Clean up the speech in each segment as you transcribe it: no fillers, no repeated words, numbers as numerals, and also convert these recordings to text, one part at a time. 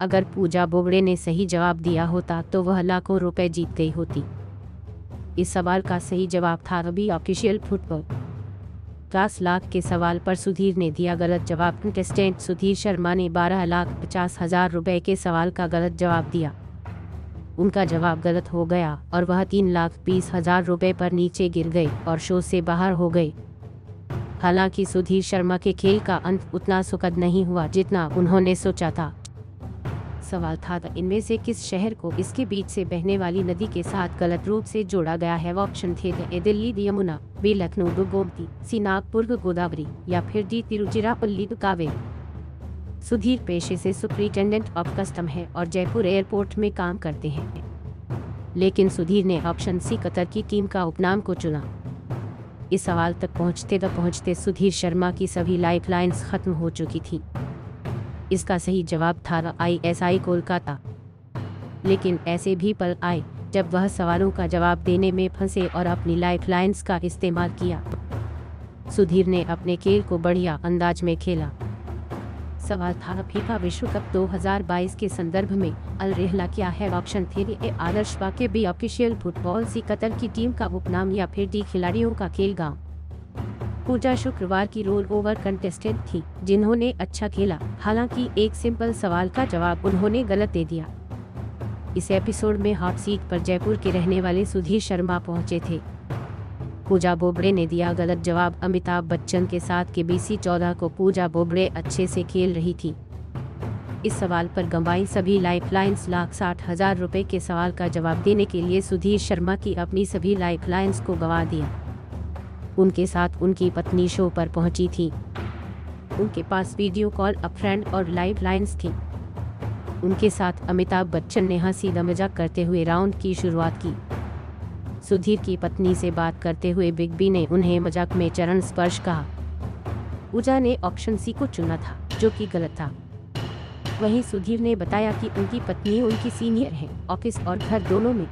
अगर पूजा बोबड़े ने सही जवाब दिया होता तो वह लाखों रुपए जीत गई होती। इस सवाल का सही जवाब था रबी ऑफिशियल फुटबॉल। 50 लाख के सवाल पर सुधीर ने दिया गलत जवाब। कंटेस्टेंट सुधीर शर्मा ने 12,50,000 रुपए के सवाल का गलत जवाब दिया। उनका जवाब गलत हो गया और वह 3,20,000 रुपए पर नीचे गिर गए और शो से बाहर हो गए। हालांकि सुधीर शर्मा के खेल का अंत उतना सुखद नहीं हुआ जितना उन्होंने सोचा था। सवाल था इनमें से किस शहर को इसके बीच से बहने वाली नदी के साथ गलत रूप से जोड़ा गया है। ऑप्शन थे ए दिल्ली यमुना, बी लखनऊ गोमती, सी नागपुर गोदावरी या फिर डी तिरुचिरापल्ली कावेरी। सुधीर पेशे से सुपरिटेंडेंट ऑफ कस्टम है और जयपुर एयरपोर्ट में काम करते हैं, लेकिन सुधीर ने ऑप्शन सी कतर की टीम का उपनाम को चुना। इस सवाल तक पहुंचते सुधीर शर्मा की सभी लाइफलाइंस खत्म हो चुकी थी। इसका सही जवाब था ISI कोलकाता। लेकिन ऐसे भी पल आए जब वह सवालों का जवाब देने में फंसे और अपनी लाइफलाइंस का इस्तेमाल किया। सुधीर ने अपने खेल को बढ़िया अंदाज में खेला। सवाल था फीफा विश्व कप 2022 के संदर्भ में अल रहला क्या है। ऑप्शन थे ए आदर्श वाक्य, बी ऑफिशियल फुटबॉल, सी कतर की टीम का उपनाम या फिर डी खिलाड़ियों का खेल गांव। पूजा शुक्रवार की रोल ओवर कंटेस्टेंट थी जिन्होंने अच्छा खेला। हालांकि एक सिंपल सवाल का जवाब उन्होंने गलत दे दिया। इस एपिसोड में हॉट सीट पर जयपुर के रहने वाले सुधीर शर्मा पहुंचे थे। पूजा बोबड़े ने दिया गलत जवाब। अमिताभ बच्चन के साथ के BC 14 को पूजा बोबड़े अच्छे से खेल रही थी। इस सवाल पर गंवाई सभी लाइफलाइंस। 1,60,000 रुपए के सवाल का जवाब देने के लिए सुधीर शर्मा की अपनी सभी लाइफलाइंस को गंवा दिया। उनके साथ उनकी पत्नी शो पर पहुंची थी। उनके पास वीडियो कॉल अ फ्रेंड और लाइव लाइन्स थी। उनके साथ अमिताभ बच्चन ने हंसी मजाक करते हुए राउंड की शुरुआत की। सुधीर की पत्नी से बात करते हुए बिग बी ने उन्हें मजाक में चरण स्पर्श कहा। पूजा ने ऑप्शन सी को चुना था जो कि गलत था। वहीं सुधीर ने बताया कि उनकी पत्नी उनकी सीनियर है, ऑफिस और घर दोनों में।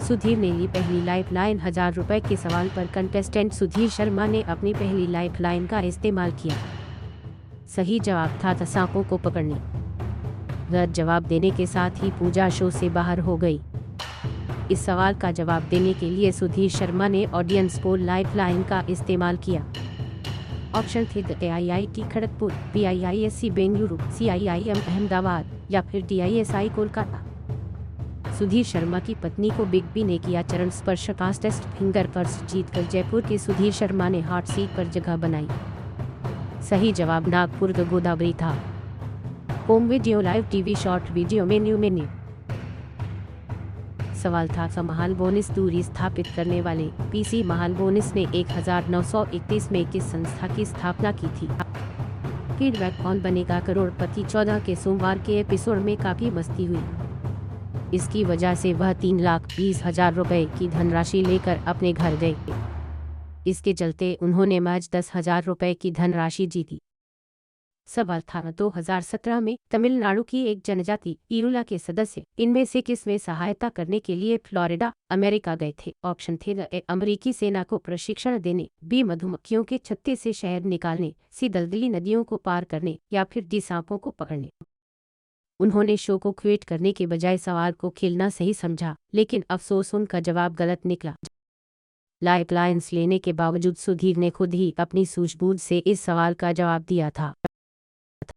सुधीर ने ली पहली लाइफलाइन। 1,000 रुपए के सवाल पर कंटेस्टेंट सुधीर शर्मा ने अपनी पहली लाइफलाइन का इस्तेमाल किया। सही जवाब था सांपों को पकड़ने। गलत जवाब देने के साथ ही पूजा शो से बाहर हो गई। इस सवाल का जवाब देने के लिए सुधीर शर्मा ने ऑडियंस को लाइफलाइन का इस्तेमाल किया। ऑप्शन थे IIT Kharagpur, PIISC Bengaluru, CIIM Ahmedabad या फिर DISI कोलकाता। सुधीर शर्मा की पत्नी को बिग बी ने किया चरण स्पर्श। फास्टेस्ट फिंगर पर्स जीतकर जयपुर के सुधीर शर्मा ने हॉट सीट पर जगह बनाई। सही जवाब नागपुर गोदावरी था। Home video live TV short video menu. सवाल था महाल बोनिस दूरी स्थापित करने वाले PC महाल बोनिस ने 1931 में किस संस्था की स्थापना की थी। फीडबैक कौन बनेगा करोड़पति 14 के सोमवार के एपिसोड में काफी मस्ती हुई। इसकी वजह से वह 3,20,000 रुपए की धनराशि लेकर अपने घर गए। इसके चलते उन्होंने मैच 10,000 रुपए की धनराशि जीती। सवाल था 2017 में तमिलनाडु की एक जनजाति इरुला के सदस्य इनमें से किस में सहायता करने के लिए फ्लोरिडा, अमेरिका गए थे। ऑप्शन थे ए अमेरिकी सेना को प्रशिक्षण देने, बी मधुमक्खियों के छत्ते से शहद निकालने, सी दलदली नदियों को पार करने या फिर डी सांपों को पकड़ने। उन्होंने शो को क्विट करने के बजाय सवाल को खेलना सही समझा, लेकिन अफसोस उनका जवाब गलत निकला। लाइफलाइंस लेने के बावजूद सुधीर ने खुद ही अपनी सूझबूझ से इस सवाल का जवाब दिया था।